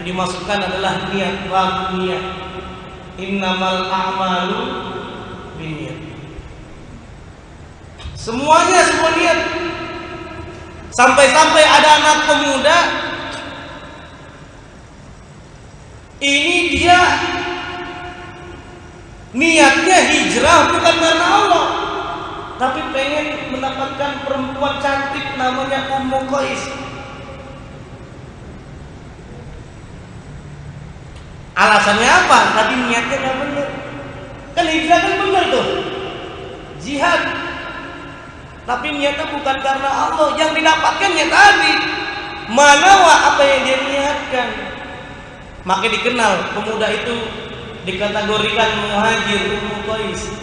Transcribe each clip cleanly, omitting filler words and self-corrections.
dimasukkan adalah niat, bab niat. Innamal a'malu binniyat. Semuanya semua niat. Sampai-sampai ada anak pemuda ini dia niatnya hijrah bukan karena Allah, tapi pengen mendapatkan perempuan cantik namanya Ummu Qais. Alasannya apa? Tadi niatnya gak benar. Kan hijrah kan benar tuh, jihad. Tapi niatnya bukan karena Allah. Yang didapatkannya tadi manawa apa yang dia niatkan. Maka dikenal pemuda itu dikategorikan muhajir Ummu Qais.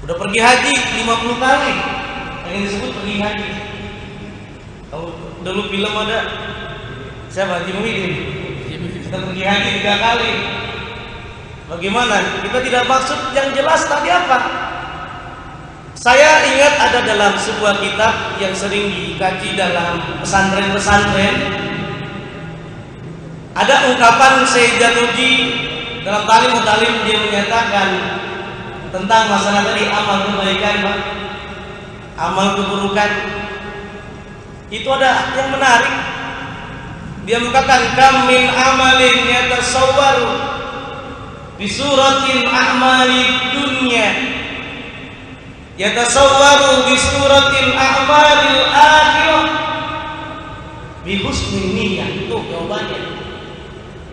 Udah pergi haji 50 kali. Yang disebut pergi haji. Tahu dulu film ada siapa? Haji Muhyiddin. Kita pergi haji 3 kali. Bagaimana? Kita tidak maksud yang jelas tadi apa? Saya ingat ada dalam sebuah kitab yang sering dikaji dalam pesantren-pesantren. Ada ungkapan Syekh Januji dalam Talim dia menyatakan tentang masalah tadi amal kebaikan, Pak. Amal keburukan. Itu ada yang menarik. Dia mengatakan kam min amalin yatasawwaru bi suratil a'malid dunya yatasawwaru bi suratil a'malil akhirah bi husnin niyyah. Itu jawabannya.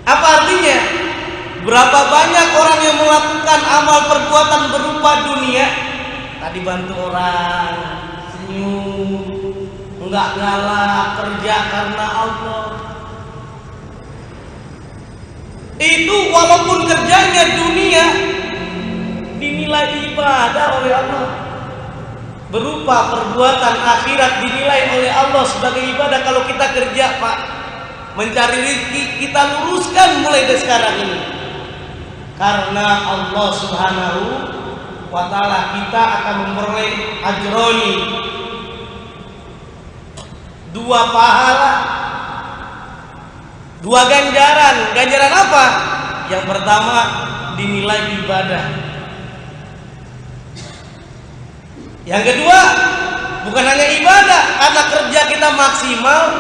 Apa artinya? Berapa banyak orang yang melakukan amal perbuatan berupa dunia, tadi bantu orang, senyum, enggak galak, kerja karena Allah. Itu walaupun kerjanya dunia dinilai ibadah oleh Allah. Berupa perbuatan akhirat dinilai oleh Allah sebagai ibadah. Kalau kita kerja, Pak, mencari rezeki, kita luruskan mulai dari sekarang ini. Karena Allah Subhanahu wa ta'ala kita akan memperoleh ajroni, 2 pahala, 2 ganjaran. Ganjaran apa? Yang pertama dinilai ibadah. Yang kedua bukan hanya ibadah, karena kerja kita maksimal,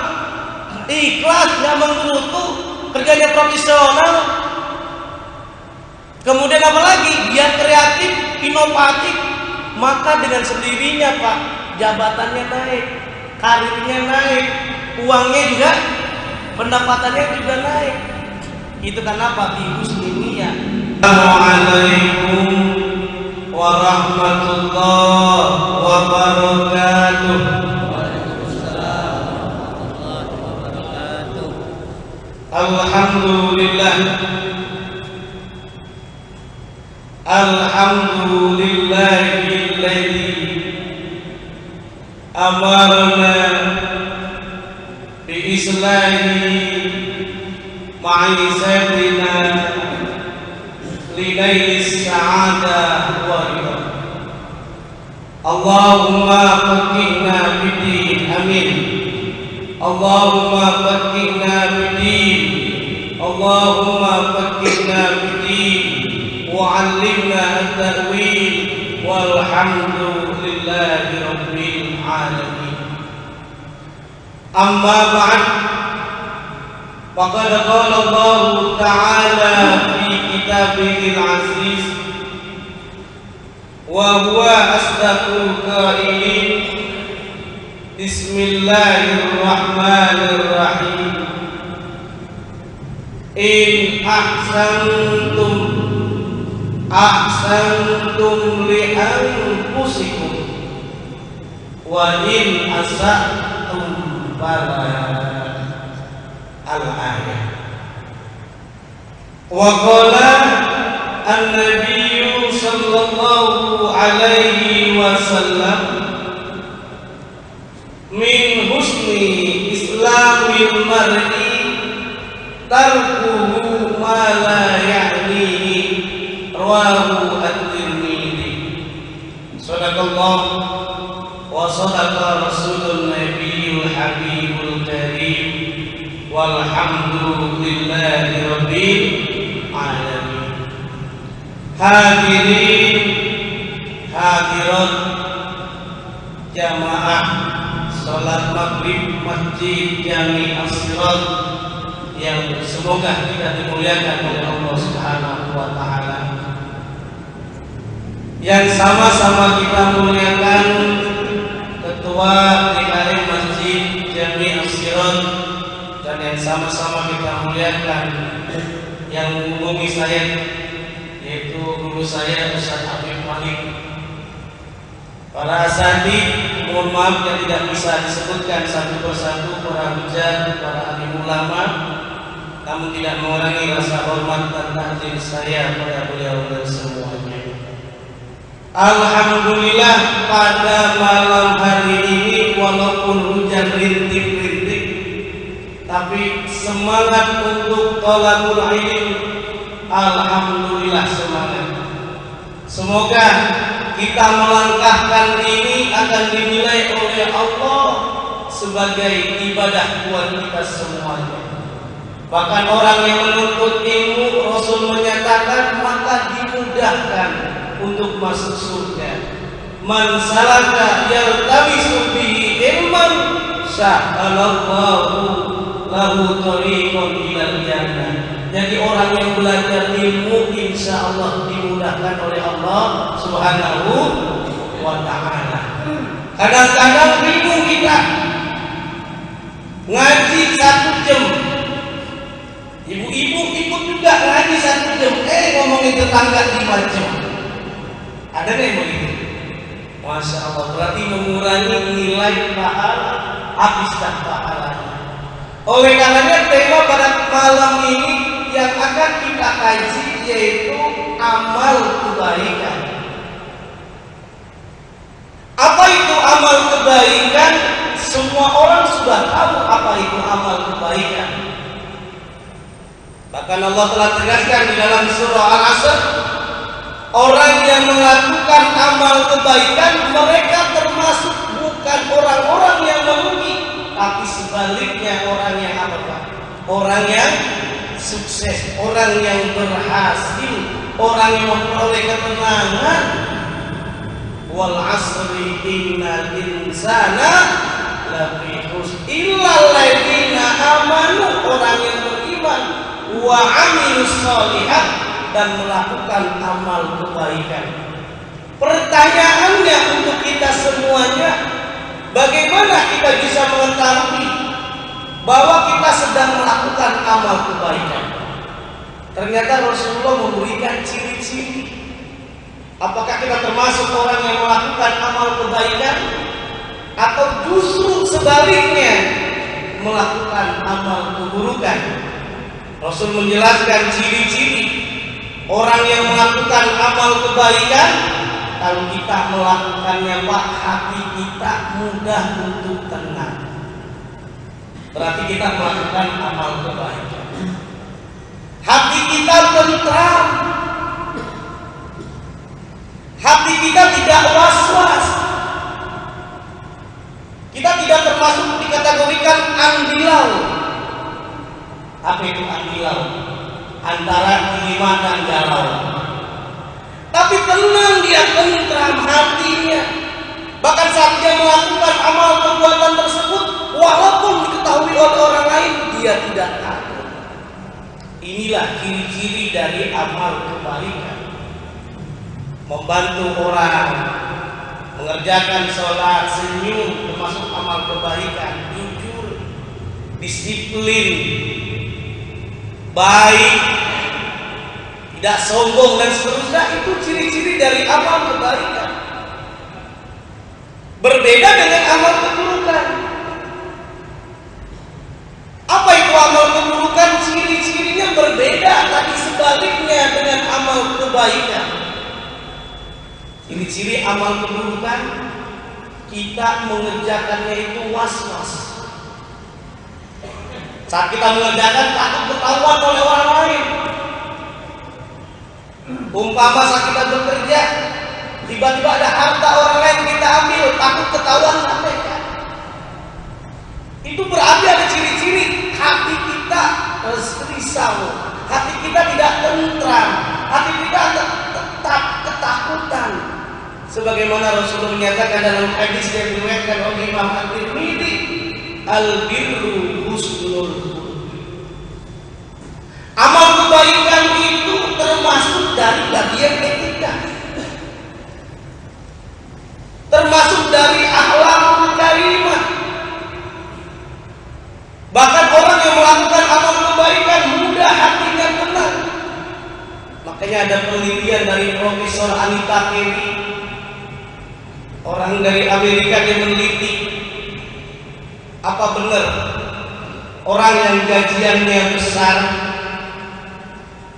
ikhlas, gak menggerutu, kerjanya profesional. Kemudian apa lagi? Dia kreatif, inovatif, maka dengan sendirinya, Pak, jabatannya naik, karirnya naik, uangnya juga, pendapatannya juga naik. Itu kenapa? Bi husni niyyah. Assalamualaikum warahmatullahi wabarakatuh. Alhamdulillah. Alhamdulillahilladzi amarna bi islahi ma'isatina li lailis sa'adah wa ridha. Allahumma faqihna fid-din. Amin. Allahumma faqihna fid-din. Allahumma faqihna fid-din. وعلمنا التأويل والحمد لله رب العالمين. أما بعد فقد قال الله تعالى في كتابه العزيز وهو أصدق القائلين بسم الله الرحمن الرحيم إن ahsantum li anfusikum wa in asa'tum fala al-ayah. Wa qala an-nabiy sallallahu alaihi wasallam min husni islamil mar'i tarkuhu ma la ya'nihi. Rawahu at-Tirmidzi. Shadaqallah wa shadaqa rasulun nabiyul habibul karim wa walhamdulillahi rabbil alamin. Hadirin hadirat jamaah salat maghrib Masjid Jami As-Sirat yang semoga kita dimuliakan oleh Allah Subhanahu wa taala. Yang sama-sama kita muliakan Ketua DKM Masjid Jami As-Sirat, dan yang sama-sama kita muliakan yang menghubungi saya, yaitu guru saya Ustaz Habib Malik. Para asatidz, mohon maaf yang tidak bisa disebutkan satu persatu, para hujjah, para alim ulama, namun tidak mengurangi rasa hormat dan takzim saya pada beliau dan semuanya. Alhamdulillah, pada malam hari ini walaupun hujan rintik-rintik, tapi semangat untuk thalabul ilm, alhamdulillah semangat. Semoga kita melangkahkan ini akan dinilai oleh Allah sebagai ibadah buat kita semuanya. Bahkan orang yang menuntut ilmu, Rasul menyatakan maka dimudahkan untuk masuk surga. Man salaka yaltamisu bihi ilman sahhalallahu lahu thariqan ilal jannah. Jadi orang yang belajar ilmu insya Allah dimudahkan oleh Allah Subhanahu wa ta'ala. Kadang-kadang bingung kita ngaji 1 jam, ibu-ibu ikut juga ngaji 1 jam, ngomongin tetangga 5 jam. Ada yang begitu? Masya Allah, berarti mengurangi nilai pahala, habiskan pahalanya. Oleh karenanya tema pada malam ini yang akan kita kaji yaitu amal kebaikan. Apa itu amal kebaikan? Semua orang sudah tahu apa itu amal kebaikan. Bahkan Allah telah tegaskan di dalam surah Al-Asr, orang yang melakukan amal kebaikan mereka termasuk bukan orang-orang yang merugi, tapi sebaliknya orang yang apa? Orang yang sukses, orang yang berhasil, orang yang memperoleh kemenangan. Wal asri innal insana lafi khusr illa alladziina amanu, orang yang beriman, wa amilus shalihat, dan melakukan amal kebaikan. Pertanyaannya untuk kita semuanya, bagaimana kita bisa mengetahui bahwa kita sedang melakukan amal kebaikan? Ternyata Rasulullah memberikan ciri-ciri. Apakah kita termasuk orang yang melakukan amal kebaikan, atau justru sebaliknya melakukan amal keburukan? Rasul menjelaskan ciri-ciri orang yang melakukan amal kebaikan. Kalau kita melakukannya, Pak, hati kita mudah untuk tenang. Berarti kita melakukan amal kebaikan. Hati kita tentram. Hati kita tidak was-was. Kita tidak termasuk dikategorikan andilau. Apa itu andilau? Antara kiriman dan galau. Tapi tenang, dia tentram hatinya. Bahkan saat dia melakukan amal perbuatan tersebut, walaupun diketahui oleh orang lain, dia tidak takut. Inilah ciri-ciri dari amal kebaikan. Membantu orang, mengerjakan sholat, senyum, termasuk amal kebaikan. Jujur, disiplin, baik, tidak sombong dan seterusnya, itu ciri-ciri dari amal kebaikan. Berbeda dengan amal keburukan. Apa itu amal keburukan? Ciri-cirinya berbeda, tapi sebaliknya dengan amal kebaikan. Ciri-ciri amal keburukan, kita mengerjakannya itu was-was. Saat kita mengerjakan, takut ketahuan oleh orang lain. Umpama saat kita bekerja, tiba-tiba ada harta orang lain kita ambil, takut ketahuan mereka. Itu berarti ada ciri-ciri hati kita Sebagaimana Rasulullah menyatakan dalam hadis yang diriwayatkan oleh Imam At-Tirmidzi, al-birru husnul khuluq. Amal kebaikan itu termasuk dari bagian etika, termasuk dari akhlakul karimah. Bahkan orang yang melakukan amal kebaikan mudah hatinya tenang. Makanya ada penelitian dari Profesor Anita Kelly, orang dari Amerika, yang meneliti apa benar orang yang gajiannya besar,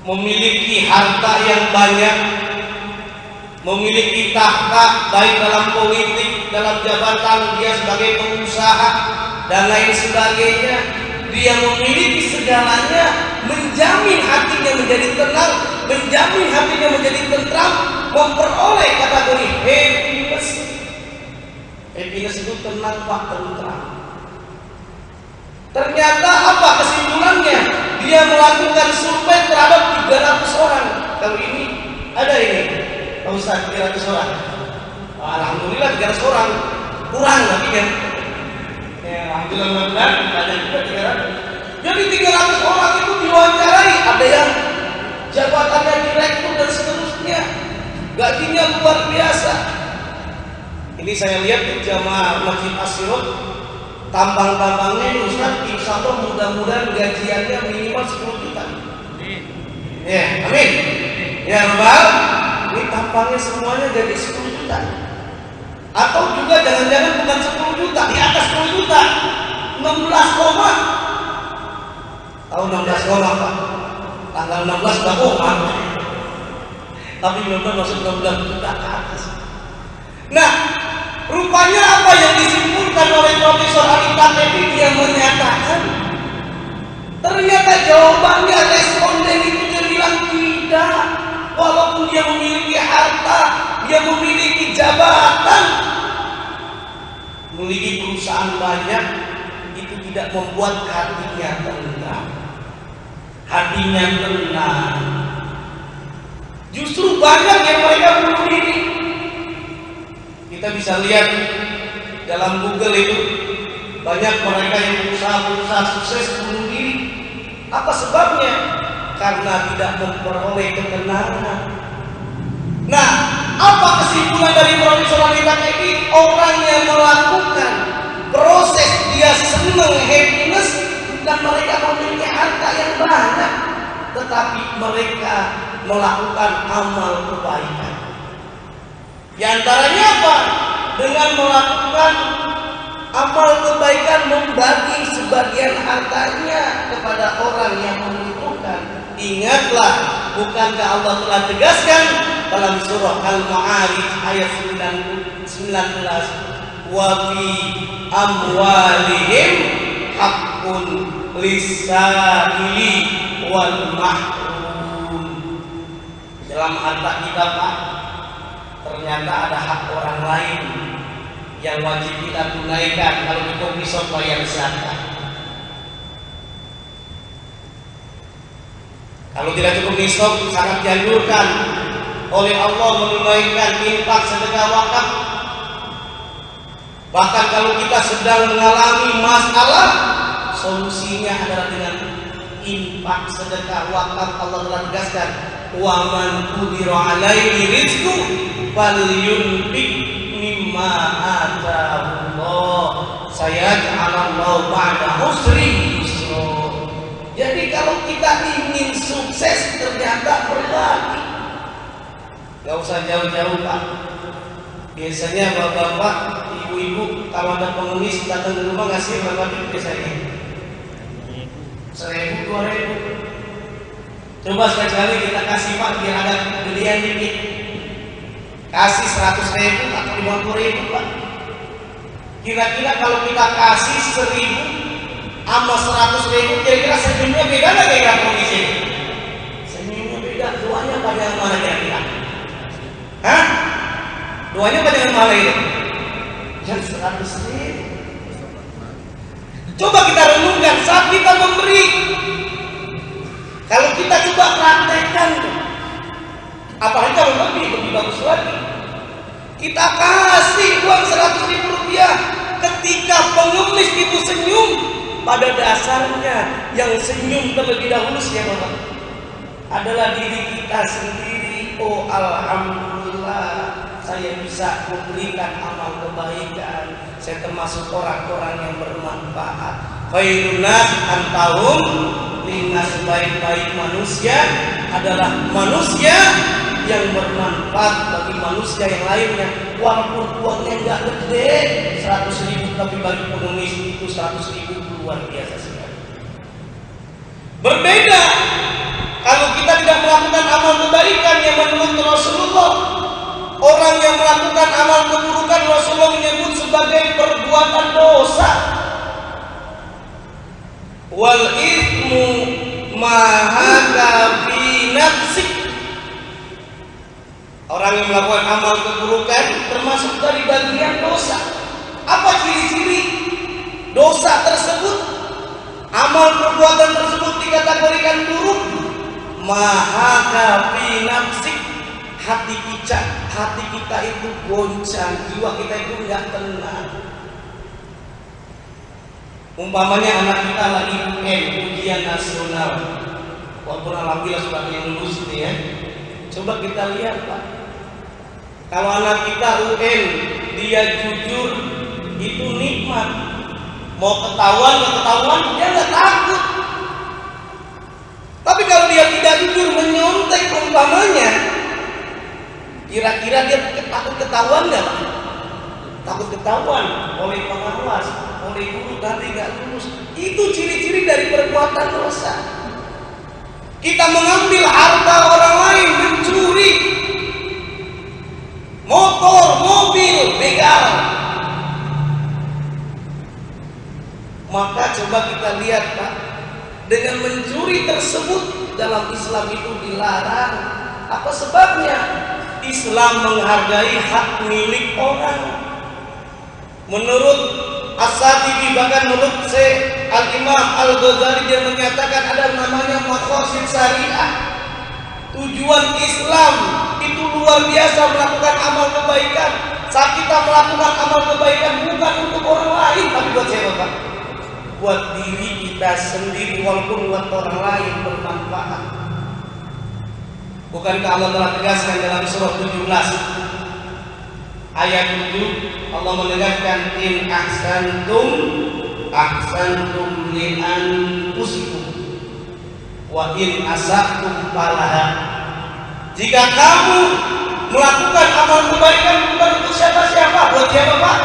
memiliki harta yang banyak, memiliki tahta baik dalam politik, dalam jabatan, dia sebagai pengusaha dan lain sebagainya, dia memiliki segalanya, menjamin hatinya menjadi tenang, menjamin hatinya menjadi tentram, memperoleh kategori happiness. Happiness itu tenang pak, tentram. Ternyata apa kesimpulannya? Dia melakukan survei terhadap 300 orang. Kalau ini ada ini, Pak Ustaz, 300 orang. Alhamdulillah 300 orang, kurang tapi kan. Ya, alhamdulillah ada juga 300. Jadi 300 orang itu diwawancarai, ada yang jabatannya direktur dan seterusnya, gajinya luar biasa. Ini saya lihat di jamaah Masjid As-Sirot, tambang-tambangnya ini Ustaz, insyaallah mudah-mudahan gajiannya minimal 10 juta. Ya, amin. Ya Rabbal, ini tambangnya semuanya jadi 10 juta. Atau juga jangan-jangan bukan 10 juta, di atas 10 juta, 16 koma. Tahu 16 koma Pak? Tanggal 16 udah koma. Tapi belum masuk 16 juta ke atas. Nah, rupanya apa yang disimpulkan oleh Profesor Anita Kelly? Dia menyatakan ternyata jawabannya responden itu dia bilang tidak. Walaupun dia memiliki harta, dia memiliki jabatan, memiliki perusahaan banyak, itu tidak membuat hatinya tenang. Hatinya tenang. Justru banyak yang mereka bunuh diri. Kita bisa lihat dalam Google itu banyak mereka yang berusaha sukses bunuh diri. Apa sebabnya? Karena tidak memperoleh ketenangan. Nah, apa kesimpulan dari Profesor Anita Kelly? Orang yang melakukan proses dia senang happiness, bukan mereka memiliki harta yang banyak, tetapi mereka melakukan amal kebaikan. Di antaranya apa? Dengan melakukan amal kebaikan, membagi sebagian hartanya kepada orang yang membutuhkan. Ingatlah, bukankah Allah telah tegaskan dalam surah Al-Ma'arij ayat 19, wa fi amwalihim haqqun lis-sa'ili wal mahrum. Dalam harta kita Pak, ternyata ada hak orang lain yang wajib kita tunaikan kalau kita bisa bayar zakat. Kalau tidak cukup nisab, sangat dianjurkan oleh Allah menunaikan infak, sedekah, wakaf. Bahkan kalau kita sedang mengalami masalah, solusinya adalah dengan infak, sedekah, wakaf. Allah telah tegaskan, wa man qudira alaihi rizqu falyunfiq mimma ataahu Allah sayaj'alallahu ba'da usri yusra. Jadi kalau kita ingin sukses, ternyata berbagi. Gak usah jauh-jauh Pak. Biasanya bapak-bapak, ibu-ibu kalau ada pengemis datang ke rumah ngasih berapa duit biasanya? 1.000, 2.000. Coba sekali-kali kita kasih Pak biar ada gedean dikit. Kasih 100.000 atau 50.000 Pak. Kira-kira kalau kita kasih 1.000 sama 100.000, kira-kira senyumnya beda nggak kira-kira kondisi? Senyumnya beda. Doanya pada yang mana kira-kira? Hah? Doanya pada yang mana itu? Yang 100.000. Coba kita renungkan saat kita memberi. Kalau kita coba praktekkan, apalagi kalau lebih bagus lagi. Kita yang senyum terlebih dahulu siapa Pak? Adalah diri kita sendiri. Oh alhamdulillah, saya bisa memberikan amal kebaikan. Saya termasuk orang-orang yang bermanfaat. Khairun nas antahum linnas, sebaik-baik manusia adalah manusia yang bermanfaat bagi manusia yang lainnya. Walaupun uangnya nggak gede, 100.000, tapi bagi pengemis itu 100.000 luar biasa sekali. Berbeda kalau kita tidak melakukan amal kebaikan yang menurut Rasulullah. Orang yang melakukan amal keburukan Rasulullah menyebut sebagai perbuatan dosa. Wal ithmu mahaka fi nafsik. Orang yang melakukan amal keburukan termasuk dari bagian dosa. Apa ciri-ciri dosa tersebut? Amal perbuatan tersebut dikategorikan buruk. Mahaka fi nafsik. Hati kita itu goncang, jiwa kita itu enggak tenang. Umpamanya anak kita lagi ujian nasional, walaupun alhamdulillah sudah yang lulus gitu ya. Coba kita lihat Pak, kalau anak kita UN dia jujur, itu nikmat. Mau ketahuan dia nggak takut. Tapi kalau dia tidak jujur, menyontek umpamanya, kira-kira dia takut ketahuan nggak Pak? Takut ketahuan oleh pengawas, oleh guru, nanti nggak lulus. Itu ciri-ciri dari perbuatan dosa. Kita mengambil harta orang lain, mencuri motor, mobil, begal. Maka coba kita lihat Pak, dengan mencuri tersebut dalam Islam itu dilarang. Apa sebabnya? Islam menghargai hak milik orang. Menurut As-Satibi, bahkan menurut Syekh Al-Imam Al-Ghazali, dia menyatakan ada namanya maqasid syariah. Tujuan Islam itu luar biasa, melakukan amal kebaikan. Saat kita melakukan amal kebaikan bukan untuk orang lain, tapi buat siapa Pak? Buat diri kita sendiri, walaupun buat orang lain bermanfaat. Bukankah Allah telah tegaskan dalam surah 17 ayat 7, Allah menegaskan in ahsantum li anfusikum wa in asatum falaha. Jika kamu melakukan amal kebaikan bukan untuk siapa-siapa, buat siapa Pak?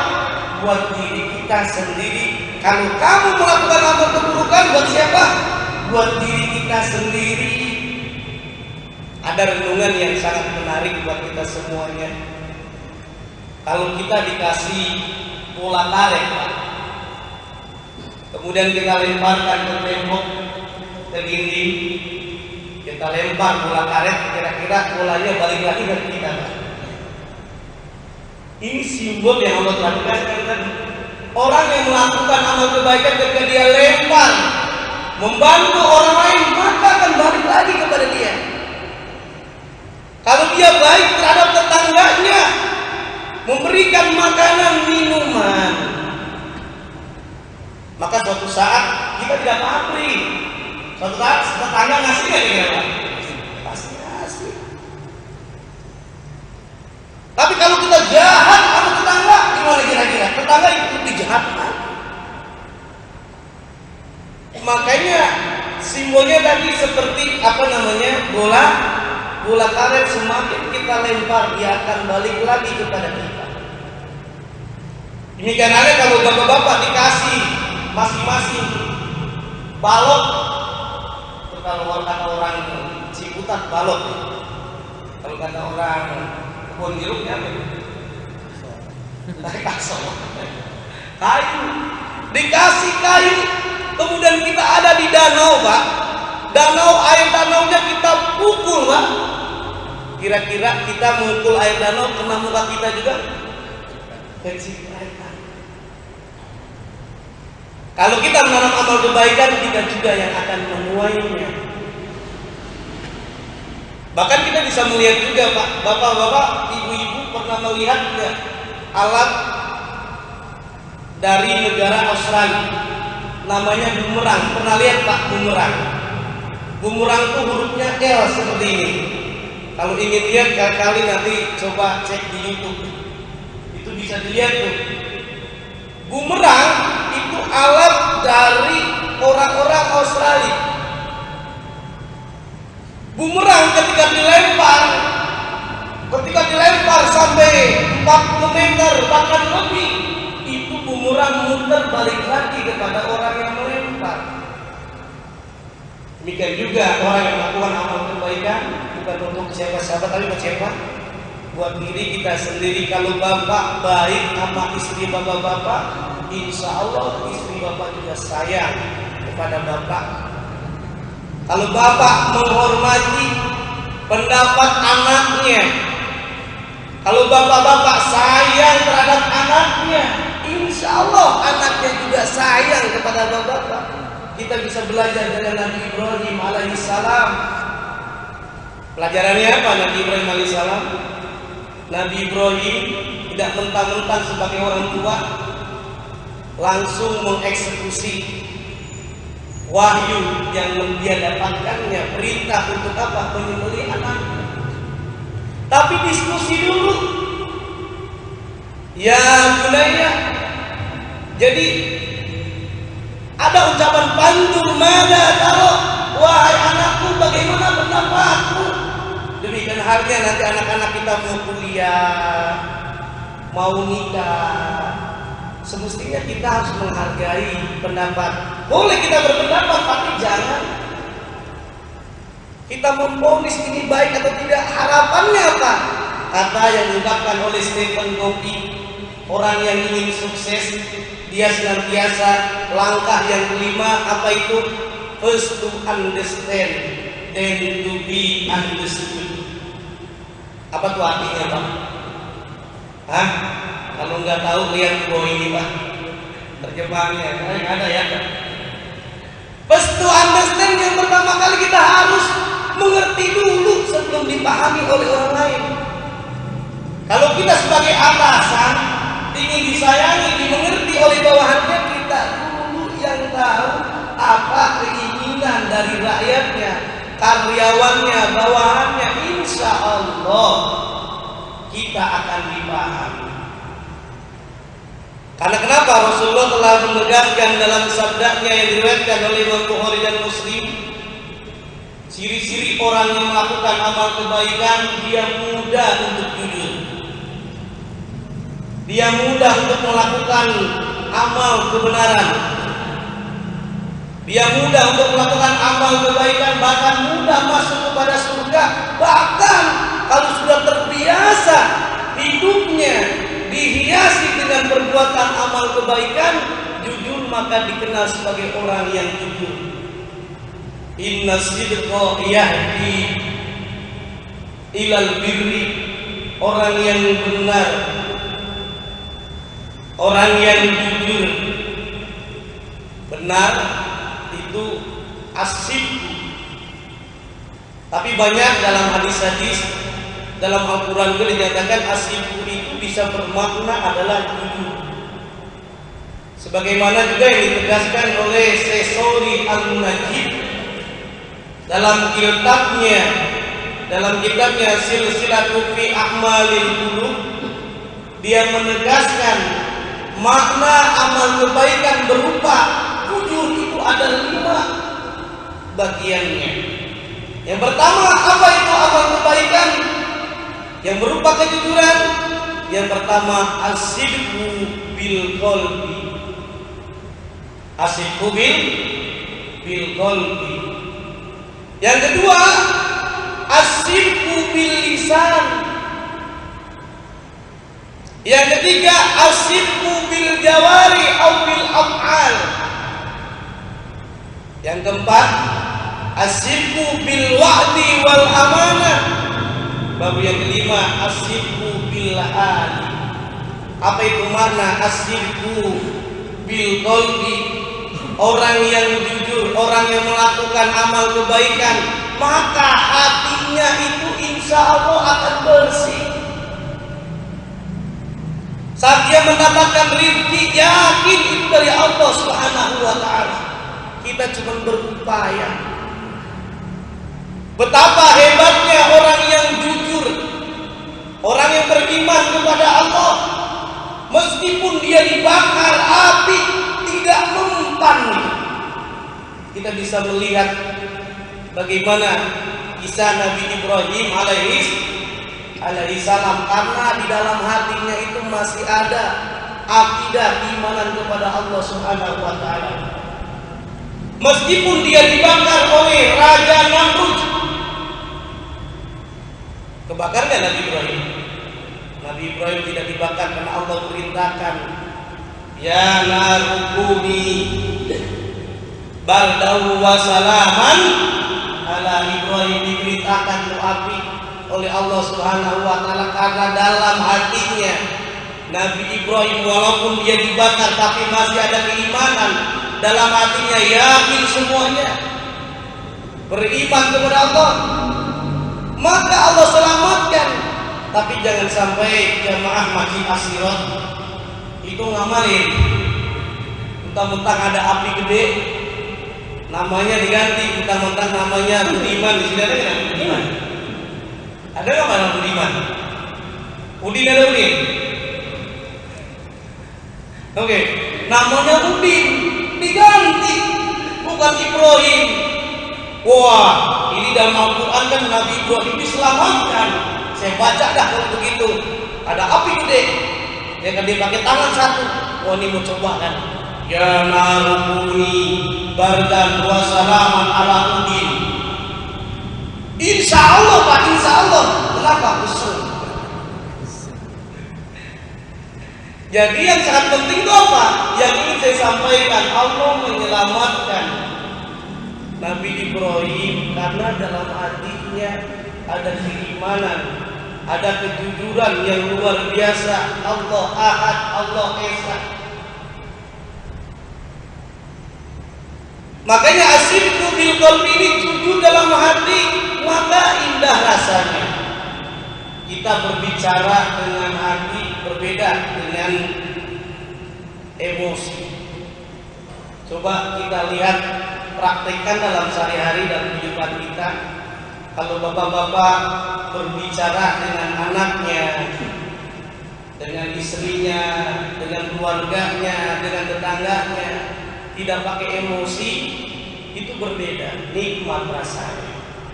Buat diri kita sendiri. Kalau kamu melakukan amal keburukan buat siapa? Buat diri kita sendiri. Ada renungan yang sangat menarik buat kita semuanya. Kalau kita dikasih bola karet, kemudian kita lemparkan ke tembok, ke dinding, kita lempar bola karet, kira-kira bolanya balik lagi ke kita. Ini simbol yang Allah telah tegaskan tadi. Orang yang melakukan amal kebaikan ketika dia lempar, membantu orang lain, maka akan balik lagi kepada dia. Kalau dia baik terhadap tetangganya, memberikan makanan, minuman, maka suatu saat kita tidak pamrih. Suatu saat tetangga ngasih nggak kira-kira? Pasti ngasih. Tapi kalau kita jahat sama tetangga, gimana kira-kira? Tetangga itu dijahatkan. Makanya simbolnya tadi seperti bola karet, semakin kita lempar dia akan balik lagi kepada kita. Ini karena kalau bapak-bapak dikasih masing-masing balok, kalau kata orang Ciputat balok, kalau kata orang kebun jeruknya apa? Kasong. Kayu, dikasih kayu, kemudian kita ada di danau Pak. Air danaunya kita pukul Pak. Kira-kira kita mukul air danau kena muka kita juga? Kalau kita menanam amal kebaikan, kita juga yang akan menuainya. Bahkan kita bisa melihat juga Pak, bapak-bapak, ibu-ibu pernah melihat nggak alat dari negara Australia? namanya bumerang. Pernah lihat Pak bumerang? Bumerang tuh hurufnya L seperti ini. Kalau ingin lihat kali nanti coba cek di YouTube. Itu bisa dilihat tuh. Bumerang itu alat dari orang-orang Australia. Bumerang ketika dilempar sampai 40 meter bahkan lebih, itu bumerang muter balik lagi kepada orang yang melempar. Demikian juga orang yang melakukan amal kebaikan bukan untuk siapa-siapa tapi buat siapa? Buat diri kita sendiri. Kalau bapak baik sama istri bapak-bapak, insya Allah istri bapak juga sayang kepada bapak. Kalau bapak menghormati pendapat anaknya, kalau bapak-bapak sayang terhadap anaknya, insya Allah anaknya juga sayang kepada bapak-bapak. Kita bisa belajar dari Nabi Ibrahim alaihissalam. Pelajarannya apa Nabi Ibrahim alaihissalam? Nabi Ibrahim tidak mentang-mentang sebagai orang tua langsung mengeksekusi wahyu yang dia dapatkannya, perintah untuk apa? Menyembelih anaknya. Tapi diskusi dulu. Ya bunaya. Jadi ada ucapan pantur mana kalau wahai anakku bagaimana pendapatmu? Demikian halnya nanti anak-anak kita mau kuliah, mau nikah, semestinya kita harus menghargai pendapat. Boleh kita berpendapat, tapi jangan kita memvonis ini baik atau tidak. Harapannya apa? Kata yang diungkapkan oleh Stephen Covey, orang yang ingin sukses, dia senantiasa langkah yang kelima apa itu? First to understand, then to be understood. Apa tuh artinya Pak? Hah? Kalau nggak tahu lihat di bawah ini Pak, terjemahannya ada ya. First to understand, yang pertama kali kita harus mengerti dulu sebelum dipahami oleh orang lain. Kalau kita sebagai atasan ingin disayangi, dimengerti oleh bawahannya, kita dulu yang tahu apa keinginan dari rakyatnya, karyawannya, bawahannya. Insya Allah kita akan dipahami. Karena kenapa Rasulullah telah menegaskan dalam sabdanya yang diriwayatkan oleh Imam Bukhari dan Muslim, ciri-ciri orang yang melakukan amal kebaikan, dia mudah untuk jujur, dia mudah untuk melakukan amal kebenaran, dia mudah untuk melakukan amal kebaikan, bahkan mudah masuk kepada surga. Bahkan kalau sudah terbiasa hidupnya dihiasi dengan perbuatan amal kebaikan, jujur, maka dikenal sebagai orang yang jujur. Inna sidqa yahdi ilal birri, orang yang benar, orang yang jujur, benar itu asyik. Tapi banyak dalam hadis-hadis, dalam Al-Quran juga dinyatakan asyik itu bisa bermakna adalah jujur. Sebagaimana juga yang ditegaskan oleh Sesori Al-Munajjid dalam kitabnya Silsilatul fi A'malil Qulub, dia menegaskan makna amal kebaikan berupa jujur itu ada 5 bagiannya. Yang pertama, apa itu amal kebaikan yang berupa kejujuran? Yang pertama, asyidqu bil qalbi. Asyidqu bil qalbi. Yang kedua, asyidqu bil lisan. Yang ketiga, asyidqu bil jawari au bil af'al. Yang keempat, asyidqu bil wa'di wal amanah. Baru yang kelima, asyidqu bil hali. Apa itu makna asyidqu bil qalbi? Orang yang jujur, orang yang melakukan amal kebaikan, maka hatinya itu insya Allah akan bersih. Saat dia mendapatkan rezeki, yakin itu dari Allah Subhanahu wa taala. Kita cuma berupaya. Betapa hebatnya orang yang jujur, orang yang beriman kepada Allah. Meskipun dia dibakar api, tidak mempan. Kita bisa melihat bagaimana kisah Nabi Ibrahim alaihi salam, karena di dalam hatinya itu masih ada akidah keimanan kepada Allah Subhanahu wa taala. Meskipun dia dibakar oleh Raja Namrud. Kebakar kan Nabi Ibrahim? Nabi Ibrahim tidak dibakar karena Allah perintahkan, ya narukuni bardahu wa salaman ala Ibrahim, diperintahkan ke api oleh Allah Subhanahu wa taala karena dalam hatinya Nabi Ibrahim walaupun dia dibakar tapi masih ada keimanan dalam hatinya, yakin semuanya, beriman kepada Allah, maka Allah selamatkan. Tapi jangan sampai jamaah masjid Asyirat itu ngamalin mentang-mentang ada api gede namanya diganti, mentang-mentang namanya Budiman. Di sini ada nggak Budiman? Ada nggak mana Budiman? Udin ada Udin? Oke, namanya Udin diganti, bukan Ibrahim. Wah, ini dalam Al-Quran kan Nabi Ibrahim diselamatkan. Saya baca dah kalau begitu. Ada api gede, dia kan dia pakai tangan satu. Wah, ini mau coba kan? Ya narukuni bardan wa salaman ala Udin. Insya Allah Pak, insya Allah. Kenapa usul? Jadi yang sangat penting itu apa? Yang ingin saya sampaikan, Allah menyelamatkan Nabi Ibrahim karena dalam hatinya ada keimanan, ada kejujuran yang luar biasa. Allah Ahad, Allah Esa. Makanya asyidqu bil qalbi, ini jujur dalam hati, maka indah rasanya. Kita berbicara dengan hati berbeda dengan emosi. Coba kita lihat, praktekkan dalam sehari-hari dalam kehidupan kita. Kalau bapak-bapak berbicara dengan anaknya, dengan istrinya, dengan keluarganya, dengan tetangganya, tidak pakai emosi, itu berbeda, nikmat rasanya.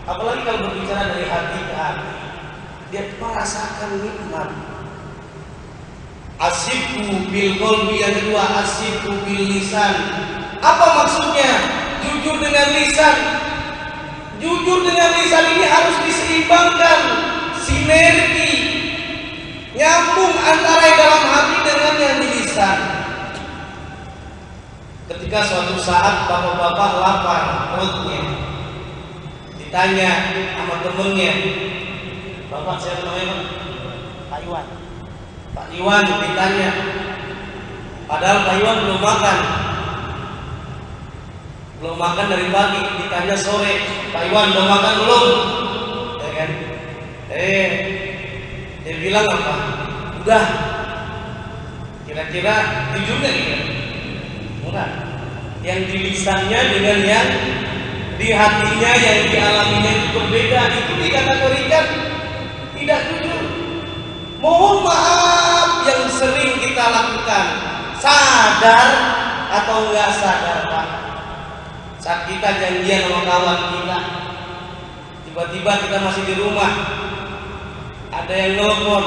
Apalagi kalau berbicara dari hati ke hati, dia merasakan nikmat. Asyidqu bil qalbi, yang kedua asyidqu bil lisan. Apa maksudnya? Jujur dengan lisan. Jujur dengan lisan ini harus diseimbangkan, sinergi, nyambung antara yang dalam hati dengan yang di lisan. Ketika suatu saat bapak-bapak lapar perutnya, ditanya sama temennya, bapak siapa namanya? Pak Iwan. Pak Iwan ditanya, padahal Pak Iwan belum makan dari pagi, ditanya sore, Pak Iwan udah makan belum? Ya kan? Dia bilang apa? Udah. Kira-kira jujur nggak gitu? Enggak. Yang di lisannya dengan yang di hatinya, yang dialaminya itu berbeda. Itu dikategorikan tidak jujur. Mohon maaf yang sering kita lakukan, sadar atau enggak sadar Pak. Saat kita janjian sama kawan kita, tiba-tiba kita masih di rumah, ada yang nelfon,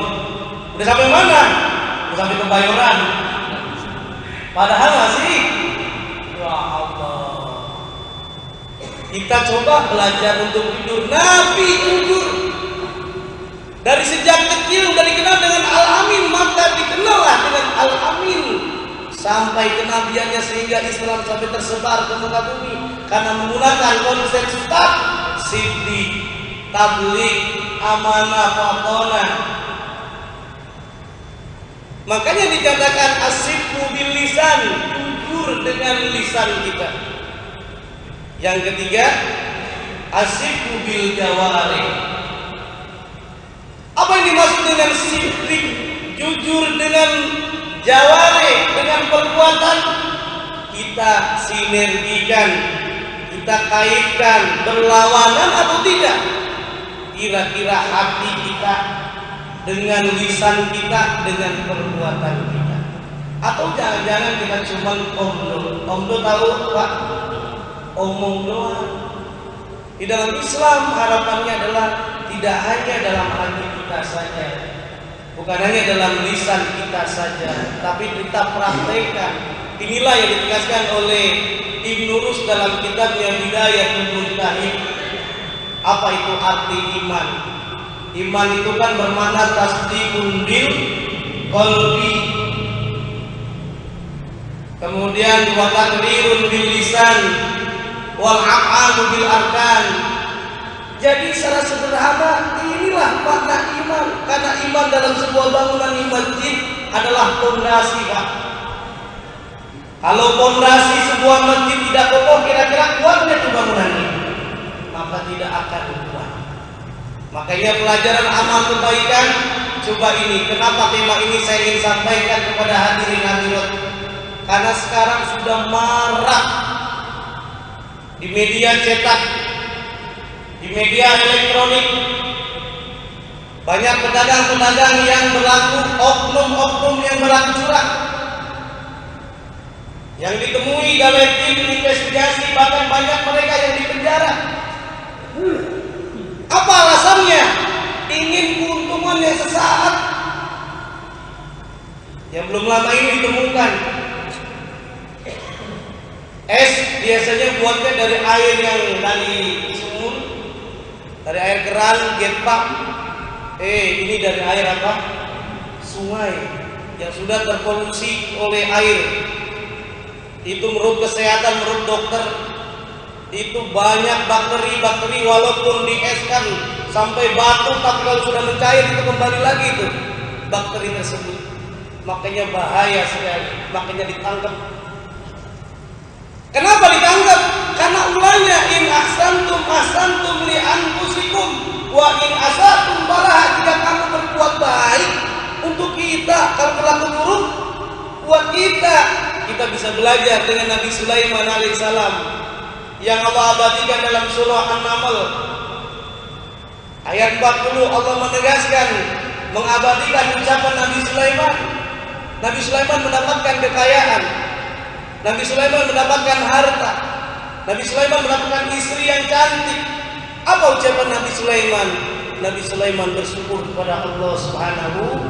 udah sampai mana? Udah sampai Kebayoran. Padahal masih, ya Allah. Kita coba belajar untuk jujur. Nabi jujur. Dari sejak kecil udah dikenal dengan Al-Amin, maka dikenallah dengan Al-Amin sampai kenabiannya, sehingga Islam sampai tersebar ke muka bumi karena menggunakan konsep staf, siddiq, tabligh, amanah, fatonah. Makanya dikatakan asyidqu bil lisan, jujur dengan lisan kita. Yang ketiga, asyidqu bil jawarih. Apa yang dimaksud dengan siddiq jujur dengan jawari, dengan perbuatan, kita sinergikan, kita kaitkan, berlawanan atau tidak? Kira-kira hati kita dengan lisan kita, dengan perbuatan kita, atau jangan-jangan kita cuma omdo tahu Pak? Omong doang. Di dalam Islam harapannya adalah tidak hanya dalam hati kita saja, bukan hanya dalam lisan kita saja, tapi kita praktekkan. Inilah yang ditegaskan oleh Ibnu Rus dalam kitabnya Bidayatul Mujtahid. Apa itu arti iman? Iman itu kan bermakna tasdiqun bil qalbi, kemudian wa taqrirun bil lisan, wal aqalu bil arkan. Jadi secara sederhana inilah makna iman. Karena iman dalam sebuah bangunan masjid adalah fondasi, Pak. Kalau fondasi sebuah masjid tidak kokoh, kira-kira kuatnya itu bangunan ini, maka tidak akan kuat. Makanya pelajaran amal kebaikan, coba ini. Kenapa tema ini saya ingin sampaikan kepada hadirin hadirat? Karena sekarang sudah marak di media cetak, di media elektronik, banyak pedagang-pedagang yang berlaku, oknum-oknum yang berlaku curang, yang ditemui oleh tim investigasi, bahkan banyak mereka yang dipenjara. Apa alasannya? Ingin keuntungan yang sesaat. Yang belum lama ini ditemukan es biasanya buatnya dari air yang dari sumur, dari air keran, getpak. Ini dari air apa? Sungai yang sudah terpolusi oleh air. Itu menurut kesehatan, menurut dokter, itu banyak bakteri-bakteri, walaupun dieskan sampai batu, tapi kalau sudah mencair itu kembali lagi itu bakteri tersebut. Makanya bahaya sekali, makanya ditangkap. Kenapa ditangkap? Karena ulangnya in ahsantum li anfusikum wa in asatum balaha. Jika kamu berbuat baik untuk kita, kalau berlaku buruk buat kita bisa belajar dengan Nabi Sulaiman alaihissalam yang Allah abadikan dalam surah An-Naml ayat 40. Allah menegaskan, mengabadikan ucapan Nabi Sulaiman. Nabi Sulaiman mendapatkan kekayaan, Nabi Sulaiman mendapatkan harta, Nabi Sulaiman mendapatkan istri yang cantik. Apa ucapan Nabi Sulaiman? Nabi Sulaiman bersyukur kepada Allah Subhanahu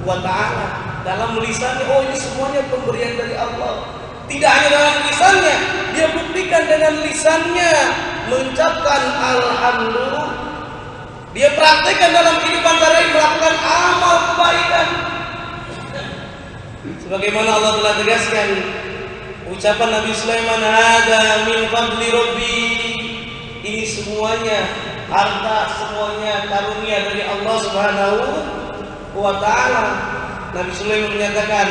wa ta'ala. Dalam lisannya, oh ini semuanya pemberian dari Allah. Tidak hanya dalam lisannya, dia buktikan dengan lisannya mengucapkan alhamdulillah. Dia praktekkan dalam kehidupan sehari-hari, melakukan amal kebaikan. Sebagaimana Allah telah tegaskan, ucapan Nabi Sulaiman, hada min fadli rabbi. Ini semuanya harta, semuanya karunia dari Allah Subhanahu wa ta'ala. Nabi Sulaiman menyatakan,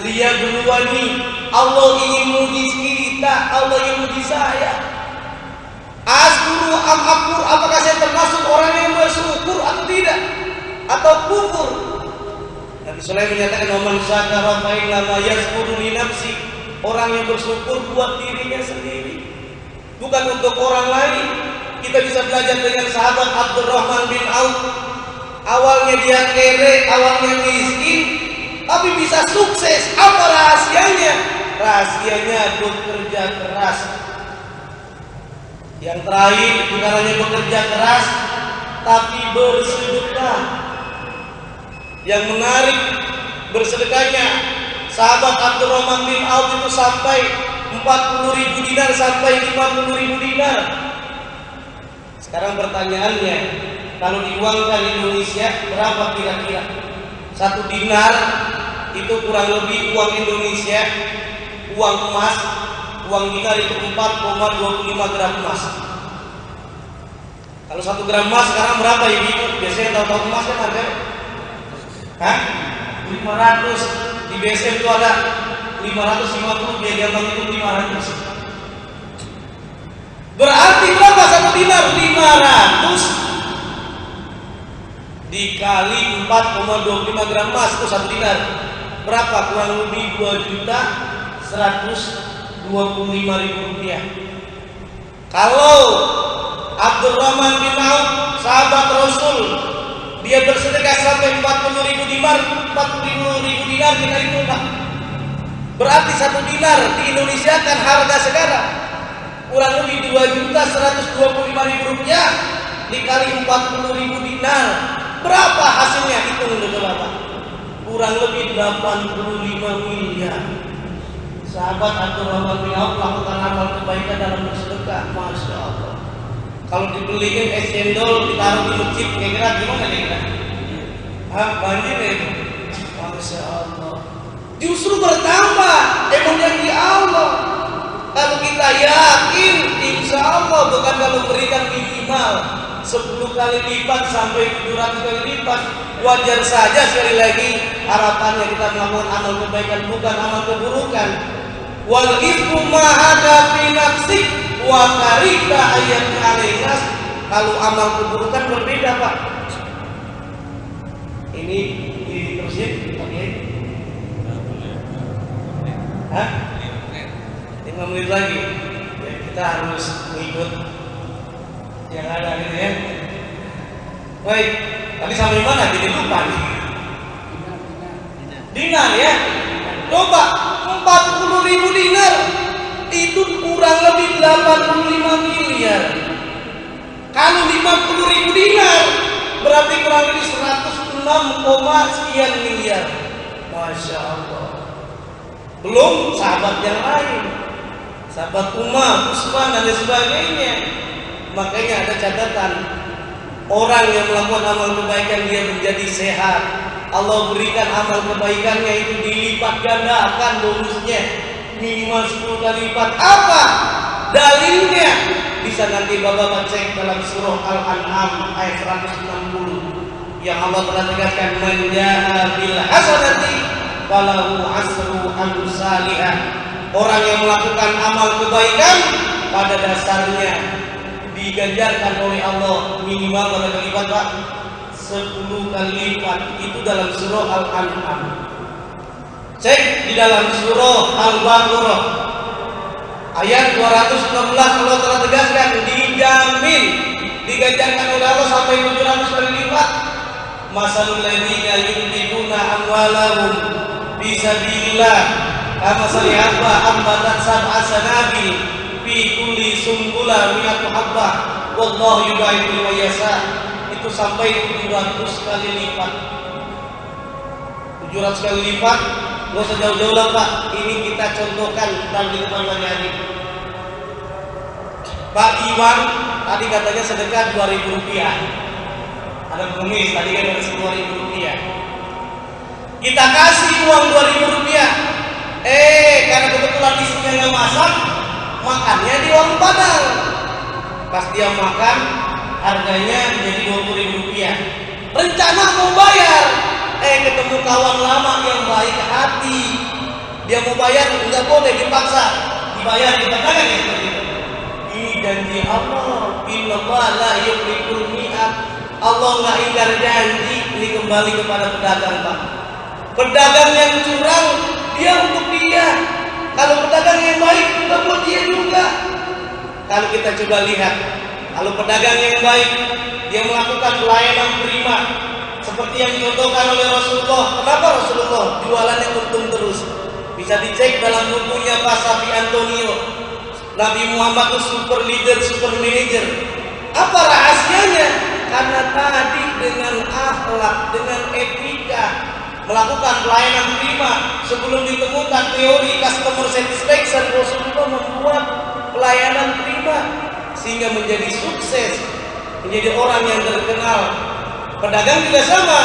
liyabluwani, Allah ingin menguji kita, Allah ingin menguji saya. Azkuru am akfur, apakah saya termasuk orang yang bersyukur atau tidak, atau kufur? Nabi Sulaiman menyatakan, man syakara fa innama yazkuru li nafsi. Orang yang bersyukur buat dirinya sendiri, bukan untuk orang lain. Kita bisa belajar dengan sahabat Abdurrahman bin Auf. Awalnya dia kere, awalnya miskin, tapi bisa sukses. Apa rahasianya? Rahasianya bekerja keras. Yang terakhir, bukan hanya bekerja keras, tapi bersedekah. Yang menarik, bersedekahnya sahabat Abdurrahman bin Auf itu sampai 40.000 dinar sampai 50.000 dinar. Sekarang pertanyaannya, kalau diuangkan Indonesia berapa kira-kira? 1 dinar itu kurang lebih uang Indonesia, uang emas, uang dinar itu 4,25 gram emas. Kalau 1 gram emas sekarang berapa ya ibu? Biasanya tahu-tahu emas kan ada? 500. Di BSM itu ada 550, biar gampang itu 500. Berarti berapa 1 dinar? 500. dikali 4,25 gram emas itu 1 dinar. Berapa? Kurang lebih 2.125.000 rupiah. Kalau Abdurrahman bin Auf, sahabat Rasul, dia bersedekah sampai 40.000 dinar, 40.000 dinar kita itu Pak. Berarti 1 dinar di Indonesia kan harga sekarang kurang lebih 2.125.000 rupiah dikali 40.000 dinar. Berapa hasilnya? Hitung dulu Bapak. Kurang lebih 85 miliar. Sahabat Abdurrahman bin Auf melakukan amal kebaikan dalam bersedekah. Masya Allah. Kalau dibeliin es cendol ditaruh di masjid, kira-kira gimana kira-kira? Banjir ya itu. Masya Allah. Justru bertambah emang janji Allah. Kalau kita yakin, insya Allah bukan kalau berikan minimal 10 kali lipat sampai 700 kali lipat, wajar saja. Sekali lagi harapannya kita melakukan amal kebaikan bukan amal keburukan. Wal ithmu ma hada fi nafsik wa karita ayat alainas. Kalau amal keburukan berbeda Pak. Ini diterusin pakai 5 menit lagi ya, kita harus mengikut yang ada gitu ya. Baik, tadi sampai mana? Jadi lupa nih. Dinar ya. Coba 40.000 dinar itu kurang lebih 85 miliar. Kalau 50.000 dinar berarti kurang lebih 106, sekian miliar. Masya Allah. Belum sahabat yang lain, sahabat Umar, Utsman dan sebagainya. Makanya ada catatan, orang yang melakukan amal kebaikan dia menjadi sehat. Allah berikan amal kebaikannya itu dilipat gandakan bonusnya minimal 10 kali lipat. Apa dalilnya? Bisa nanti Bapak cek dalam surah Al-An'am ayat 160 yang Allah telah tegaskan, man jaa bil hasanati falahu asru amsalihah. Orang yang melakukan amal kebaikan pada dasarnya diganjarkan oleh Allah minimal berapa kali lipat Pak? 10 kali lipat. Itu dalam surah Al-An'am. Cek di dalam surah Al-Baqarah ayat 216 Allah telah tegaskan dijamin diganjarkan oleh Allah sampai 700 kali lipat. Masalul ladzina yunfiquna amwalahum fisabilillah kamasali habba ambatat sab'a sanabil fi kulli sumbula mi'atu habbah wallahu yudaifu liman yasha. Itu sampai 700 kali lipat. 700 kali lipat. Nggak usah jauh-jauh lah Pak. Ini kita contohkan dalam kehidupan sehari-hari. Pak Iwan tadi katanya sedekah 2.000 rupiah. Ada pengemis tadi kan ada 2.000 rupiah. Kita kasih uang 2.000 rupiah. Karena kebetulan istrinya nggak masak, makannya di warung Padang. Pas dia makan, harganya menjadi 20.000 rupiah. Rencana mau bayar, ketemu kawan lama yang baik hati. Dia mau bayar, nggak boleh dipaksa. Dibayar, dikatakan ya seperti itu. Ini janji Allah. Innallaha la yukhliful mi'ad. Allah nggak ingkar janji. Ini kembali kepada pedagang Pak. Pedagang yang curang, dia untuk dia. Kalau pedagang yang baik, juga buat dia juga. Kalau kita coba lihat, kalau pedagang yang baik, dia melakukan pelayanan prima seperti yang dicontohkan oleh Rasulullah. Kenapa Rasulullah jualannya untung terus? Bisa dicek dalam bukunya Pak Safi Antonio. Nabi Muhammad itu super leader, super manager. Apa rahasianya? Karena tadi dengan akhlak, dengan etika, melakukan pelayanan prima. Sebelum ditemukan teori customer satisfaction, Rasulullah membuat pelayanan prima sehingga menjadi sukses, menjadi orang yang terkenal. Pedagang juga sama.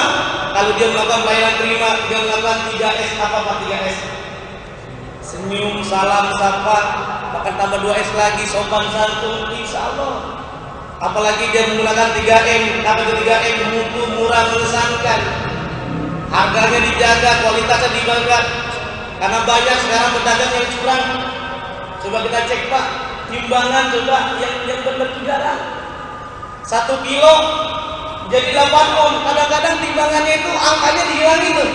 Kalau dia melakukan pelayanan prima, dia melakukan 3S. Apa Pak 3S? Senyum, salam, sapa, bahkan tambah 2S lagi, sopan santun, insya Allah. Apalagi dia menggunakan 3M. Apa itu 3M? Mutu, murah, mengesankan. Harganya dijaga, kualitasnya dijaga. Karena banyak sekarang pedagang yang curang. Coba kita cek Pak, timbangan coba yang benar itu jarang. 1 kilo jadi 8 on. Kadang-kadang timbangannya itu angkanya dihilangin tuh.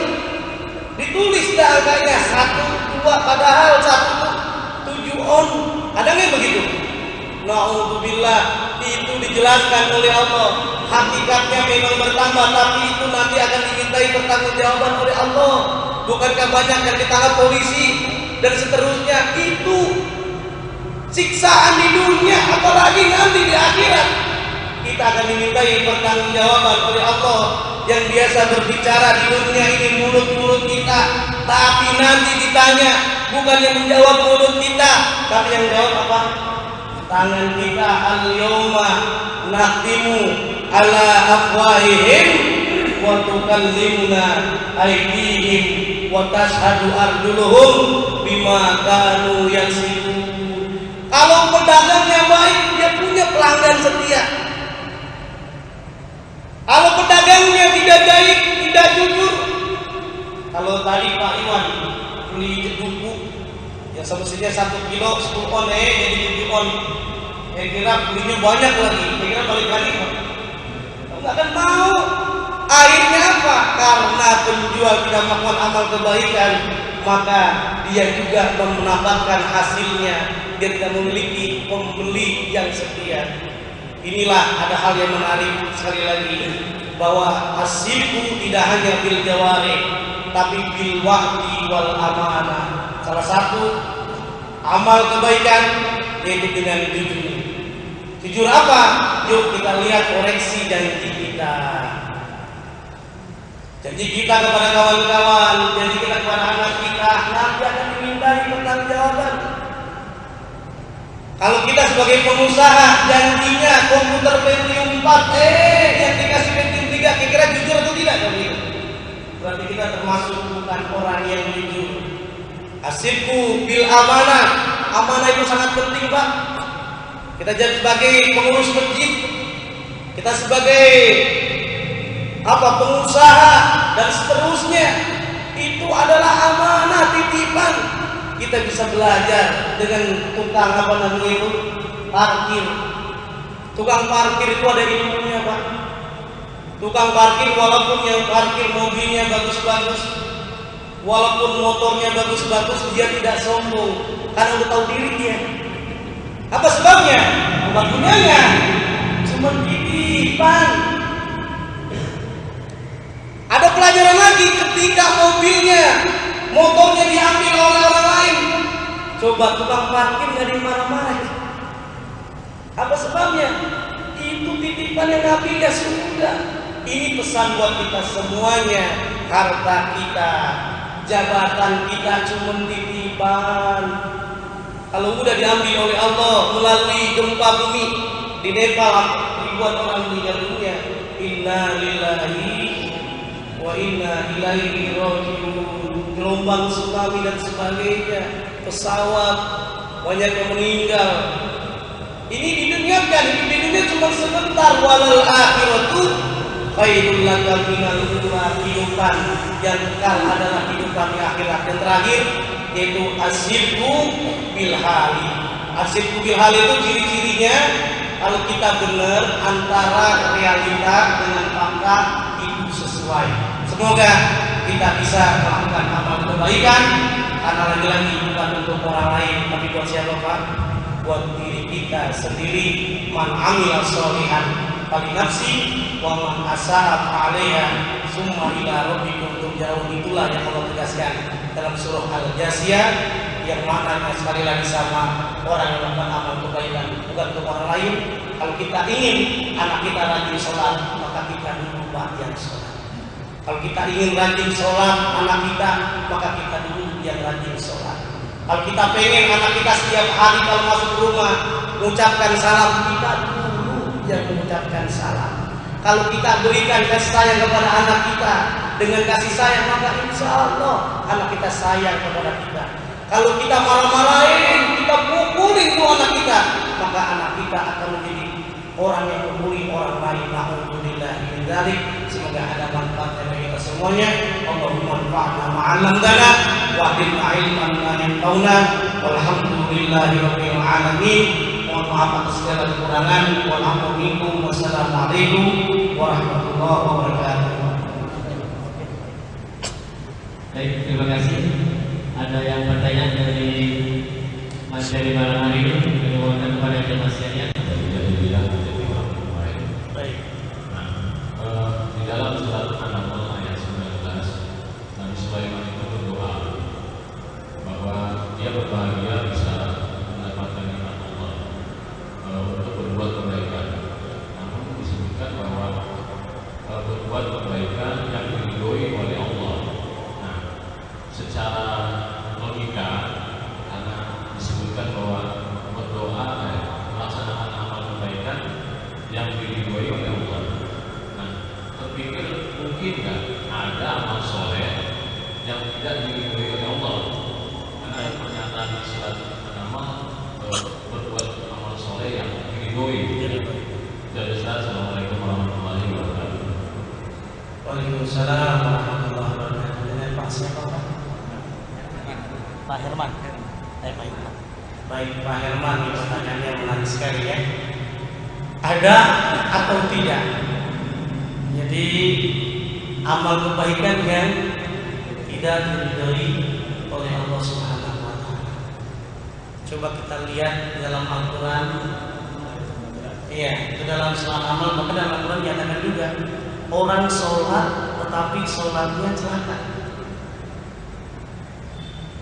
Ditulis dah angkanya 1, 2, padahal 7 on. Kadangnya begitu. Na'udzubillah, itu dijelaskan oleh Allah. Hakikatnya memang bertambah, tapi itu nanti akan dimintai pertanggungjawaban oleh Allah. Bukankah banyak yang ditangkap polisi dan seterusnya? Itu siksaan di dunia, apalagi nanti di akhirat. Kita akan dimintai pertanggungjawaban oleh Allah. Yang biasa berbicara di dunia ini mulut-mulut kita, tapi nanti ditanya bukan yang menjawab mulut kita, tapi yang jawab apa? Tangan kita. Al-yawma nakhtimu ala afwahihim wa tukallimuna aydihim wa tashhadu arjuluhum bima kanu yaksibun. Kalau pedagangnya baik, dia punya pelanggan setia. Kalau pedagangnya tidak baik, tidak jujur. Kalau tadi Pak Iwan beli buku yang semestinya 1 kilo 10 on jadi 7 on. Saya kira belinya banyak lagi. Saya kira balik lagi Pak. Enggak akan mau. Akhirnya apa? Karena penjual tidak melakukan amal kebaikan, maka dia juga mendapatkan hasilnya. Dia tidak memiliki pembeli yang setia. Inilah ada hal yang menarik sekali lagi, bahwa asyirku tidak hanya bil jawari, tapi bil wahdi wal amanah. Salah satu amal kebaikan yaitu dengan jujur. Jujur apa? Yuk kita lihat koreksi janji kita. Janji kita kepada kawan-kawan, janji kita kepada anak kita, nanti akan dimintai pertanggungjawaban. Kalau kita sebagai pengusaha janjinya komputer Pentium 4, yang dikasih Pentium 3, kira-kira jujur atau tidak? Berarti kita termasuk bukan orang yang jujur. Asyirku bil amanah. Amanah itu sangat penting Pak. Kita jadi sebagai pengurus masjid, kita sebagai pengusaha dan seterusnya, itu adalah amanah, titipan. Kita bisa belajar dengan tukang parkir. Tukang parkir itu ada ilmunya Pak. Tukang parkir walaupun yang parkir mobilnya bagus-bagus, walaupun motornya bagus-bagus, dia tidak sombong karena udah tahu diri dia. Apa sebabnya? Bukan punyanya, cuma titipan. Ada pelajaran lagi ketika motornya diambil oleh orang lain. Coba tukang parkir nggak dimarah-marah. Apa sebabnya? Itu titipan yang ngambil ya sudah. Ini pesan buat kita semuanya. Harta kita, jabatan kita cuma titipan. Kalau udah diambil oleh Allah melalui gempa bumi di Nepal, ribuan orang meninggal dunia. Inna lillahi wa inna ilaihi raji'un. Gelombang tsunami dan sebagainya, pesawat, banyak yang meninggal. Ini diduniakan, hidup di dunia cuma sebentar. Walal akhiratu khairul laka minal ula. Kehidupan yang kekal adalah kehidupan di akhirat. Yang terakhir yaitu asyirku bil hali. Asyirku bil hali itu ciri-cirinya kalau kita benar antara realita dengan fakta itu sesuai. Semoga kita bisa melakukan amal kebaikan, karena lagi-lagi bukan untuk orang lain, tapi buat siapa Pak? Buat diri kita sendiri. Man amila sholihan falinafsi wa man asa'a fa'alaiha summa ila rabbikum turja'un. Itulah yang Allah tegaskan dalam surah Al-Jasiyah, yang maknanya sekali lagi sama, orang yang melakukan amal kebaikan bukan untuk orang lain. Kalau kita ingin anak kita rajin sholat, maka kita dulu yang sholat. Kalau kita ingin rajin sholat anak kita, maka kita dulu yang rajin sholat. Kalau kita pengen anak kita setiap hari kalau masuk rumah mengucapkan salam, kita dulu yang mengucapkan salam. Kalau kita berikan kasih sayang kepada anak kita dengan kasih sayang, maka insya Allah anak kita sayang kepada kita. Kalau kita marah-marahin, kita pukulin tuh anak kita, maka anak kita akan menjadi orang yang memukuli orang lain. Alhamdulillah min dzalik. Semoga ada manfaatnya bagi kita semuanya. Allahumma anfa'na ma'allamtana wa ahdina ilman ma yanfa'una. Walhamdulillahirabbil alamin. Mohon maaf atas segala kekurangan. Wassalamualaikum warahmatullahi wabarakatuh. warahmatullahi wabarakatuh. Baik, terima kasih. Ada yang bertanya dari materi malam hari ini, menguatkan kepada informasinya. Baik. Di dalam surat An-Nahl ayat 19, Nabi Sulaiman itu berdoa bahwa dia berbahagia bisa mendapatkan nikmat Allah untuk berbuat kebaikan. Namun disebutkan bahwa berbuat kebaikan yang diridhoi oleh Allah. Nah, secara logika, karena disebutkan bahwa berdoa melaksanakan amal kebaikan yang diridhoi oleh Allah. Nah, terpikir mungkin nggak ada amal soleh yang tidak diridhoi oleh Allah? Karena pernyataan di surat An-Nahl berbuat amal soleh yang diridhoi. Jadi Assalamualaikum warahmatullahi wabarakatuh. Waalaikumsalam warahmatullahi wabarakatuh. Dengan Pak siapa Pak? Pak Herman. Pak Herman. Baik Pak Herman, pertanyaannya menarik sekali ya. Ada atau tidak? Jadi amal kebaikan yang tidak diridhoi oleh Allah Subhanahu wa taala. Coba kita lihat dalam Al-Qur'an. Iya, itu dalam surat amal, maka dalam Al-Qur'an dinyatakan juga orang sholat tetapi sholatnya celaka.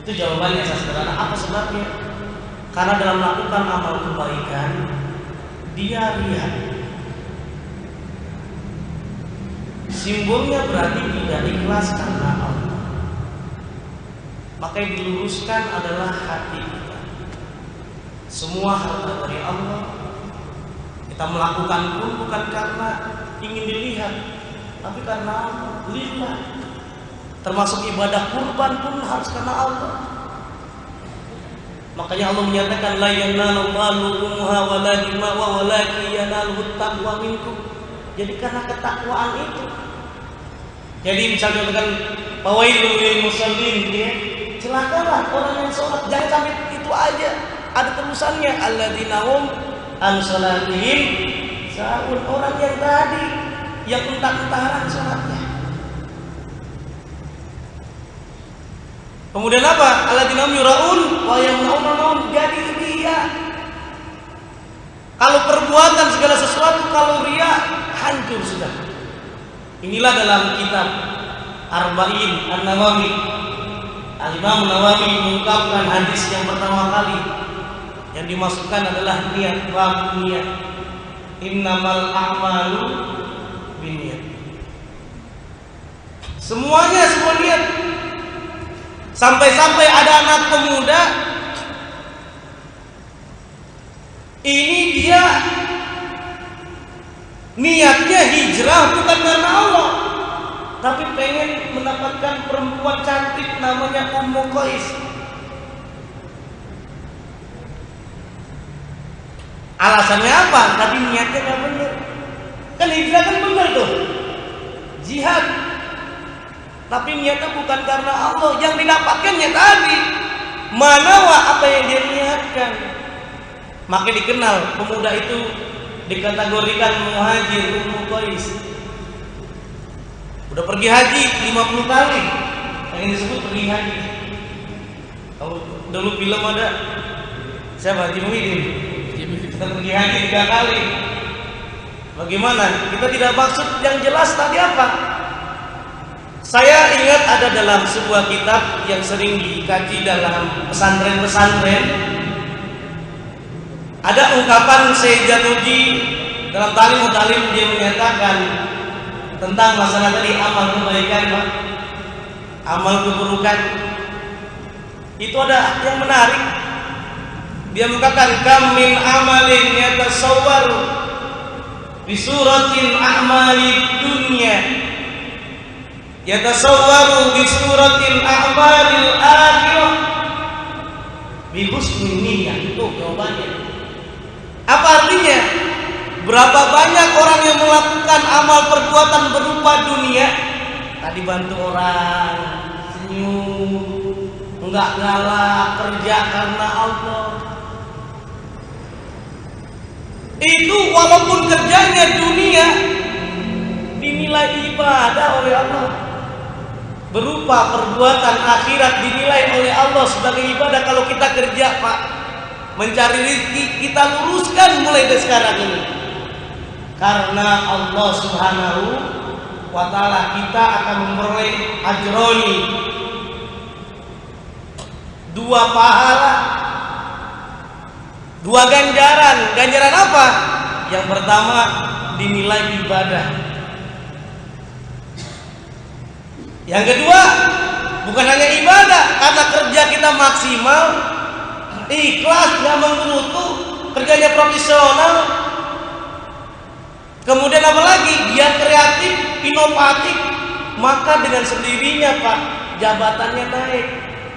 Itu jawabannya sederhana. Apa sebabnya? Karena dalam melakukan amal kebaikan dia riya. Simbolnya berarti tidak ikhlas karena Allah. Maka yang diluruskan adalah hati kita. Semua harta dari Allah. Kita melakukan pun bukan karena ingin dilihat, tapi karena Allah, lillah. Termasuk ibadah kurban pun harus karena Allah. Makanya Allah menyatakan la yanalu luhumha wala dima'u walakin yanaluhu taqwa minkum. Jadi karena ketakwaan itu. Jadi misalnya dengan fawailul lil musallin, ya, celakalah orang yang sholat. Jangan sampai itu aja. Ada terusannya alladzina hum an sholatihim sahun. Orang yang tadi yang entar-entaran sholatnya. Kemudian apa? Alladzina hum yuraun wa yamnaun. Jadi dia kalau perbuatan segala sesuatu kalau riya hancur sudah. Inilah dalam kitab Arba'in An-Nawawi, Al-Imam Nawawi mengungkapkan hadis yang pertama kali yang dimasukkan adalah niat, bab niat. Innamal a'malu binniyat. Semuanya semua niat. Sampai-sampai ada anak pemuda ini dia niatnya hijrah bukan karena Allah, tapi pengen mendapatkan perempuan cantik namanya Ummu Qais. Alasannya apa? Tadi niatnya nggak benar. Kan hijrah kan benar tuh, jihad. Tapi niatnya bukan karena Allah. Yang didapatkannya tadi manawa apa yang dia niatkan. Maka dikenal pemuda itu dikategorikan muhajir Ummu Qais. Udah pergi haji 50 kali. Yang disebut pergi haji. Kalau dulu film ada siapa? Haji Muhyiddin. Kita pergi haji 3 kali. Bagaimana? Kita tidak maksud yang jelas tadi apa? Saya ingat ada dalam sebuah kitab yang sering dikaji dalam pesantren-pesantren. Ada ungkapan Syekh Januji dalam Talim dia menyatakan tentang masalah tadi amal kebaikan, Pak. Amal keburukan. Itu ada yang menarik. Dia mengatakan kam min amalin yatasawwaru bi suratin a'malid dunya yatasawwaru bi suratil a'malil akhirah bi husnin niyyah. Itu jawabannya. Apa artinya? Berapa banyak orang yang melakukan amal perbuatan berupa dunia, tadi bantu orang, senyum, enggak galak, kerja karena Allah. Itu walaupun kerjanya dunia, dinilai ibadah oleh Allah, berupa perbuatan akhirat dinilai oleh Allah sebagai ibadah. Kalau kita kerja Pak, mencari rezeki, kita luruskan mulai dari sekarang ini, karena Allah Subhanahu wa ta'ala kita akan memperoleh ajroni, 2 pahala, 2 ganjaran. Ganjaran apa? Yang pertama dinilai ibadah. Yang kedua bukan hanya ibadah, karena kerja kita maksimal, ikhlas, gak menggerutu, kerjanya profesional. Kemudian apa lagi? Dia kreatif, inovatif, maka dengan sendirinya Pak, jabatannya naik,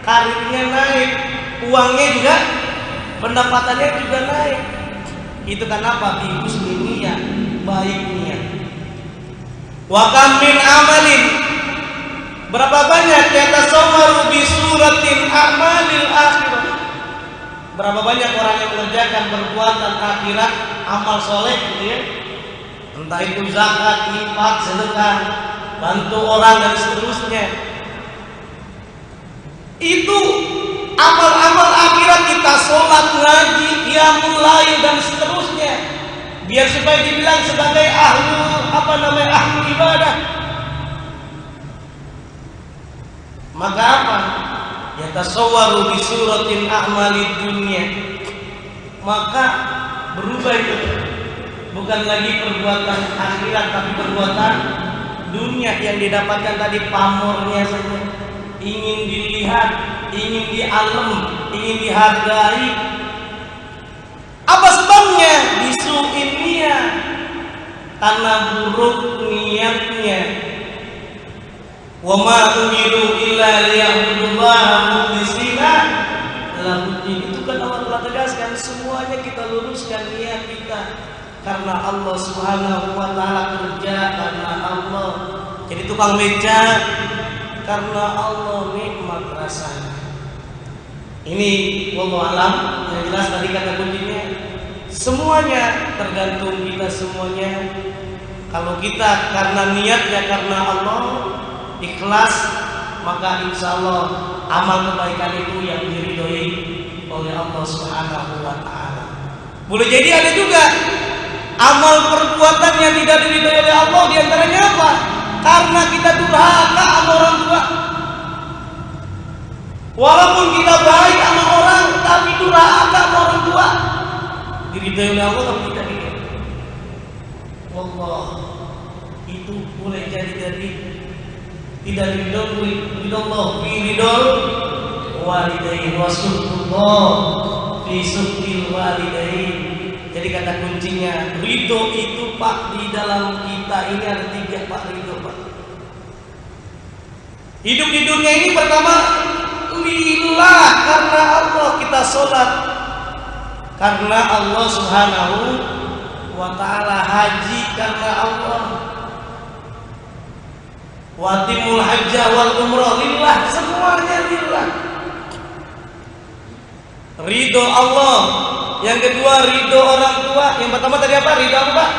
karirnya naik, uangnya juga, pendapatannya juga naik. Itu kenapa? Bi husni niyah, baik niat. Wa kam min amalin, berapa banyak yatasawwaru bi suratin amalil akhirah. Berapa banyak orang yang mengerjakan perbuatan akhirat, amal soleh gitu ya, entah itu zakat, infak, sedekah, bantu orang dan seterusnya. Itu amal-amal akhirat kita, sholat, ngaji, qiyamul lail dan seterusnya, biar supaya dibilang sebagai ahlu ibadah. Maka apa? Yatasawwaru bi suratin a'malid dunya. Maka berubah itu, bukan lagi perbuatan akhirat tapi perbuatan dunia yang didapatkan tadi, pamornya saja, ingin dilihat, ingin dialem, ingin dihargai. Apa sebabnya? Bisu'in niyah, karena buruk niatnya. Wa ma umiru illa liya'budullaha mukhlishina lahuddin. Itu kan Allah telah tegaskan, semuanya kita luruskan niat kita karena Allah Subhanahu wa ta'ala, kerja karena Allah, jadi tukang beca karena Allah, nikmat rasanya. Ini wallahu alam. Yang jelas tadi kata kuncinya, semuanya tergantung kita semuanya. Kalau kita karena niatnya karena Allah, ikhlas, maka insya Allah amal kebaikan itu yang diridhoi oleh Allah Subhanahu wa ta'ala. Boleh jadi ada juga amal perbuatan yang tidak diridhoi oleh Allah. Di antaranya apa? Karena kita durhaka sama orang tua. Walaupun kita baik sama orang, tapi durhaka sama orang tua, diridhoi oleh Allah tapi tidak diridhoi. Wallah, itu boleh jadi tidak ridho Allah fi ridhol walidain wa suhtullah fi suhtil walidain. Jadi kata kuncinya, ridho itu Pak, di dalam kita ini ada 3 Pak ridho Pak. Hidup di dunia ini pertama lillah, karena Allah kita sholat, karena Allah Subhanahu wa ta'ala, haji karena Allah, watimul hajjah wal umrah lillah, semuanya lillah. Ridho Allah. Yang kedua ridho orang tua. Yang pertama tadi apa? Ridho apa Pak?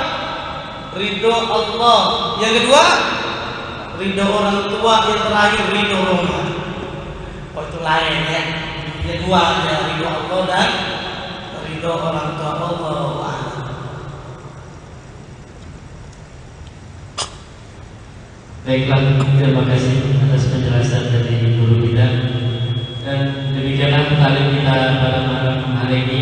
Ridho Allah. Yang kedua ridho orang tua. Yang terakhir ridho Allah. Oh itu lain ya. Yang dua ada ridho Allah dan ridho orang tua. Allah. Baiklah, terima kasih atas penjelasan dari guru kita. Dan demikianlah taklim kita pada malam hari ini.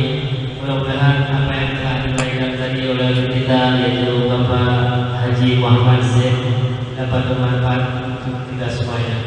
Mudah-mudahan apa yang telah dibagikan tadi oleh guru kita, yaitu Bapak Haji Muhammad Zaid, dapat bermanfaat untuk kita semuanya.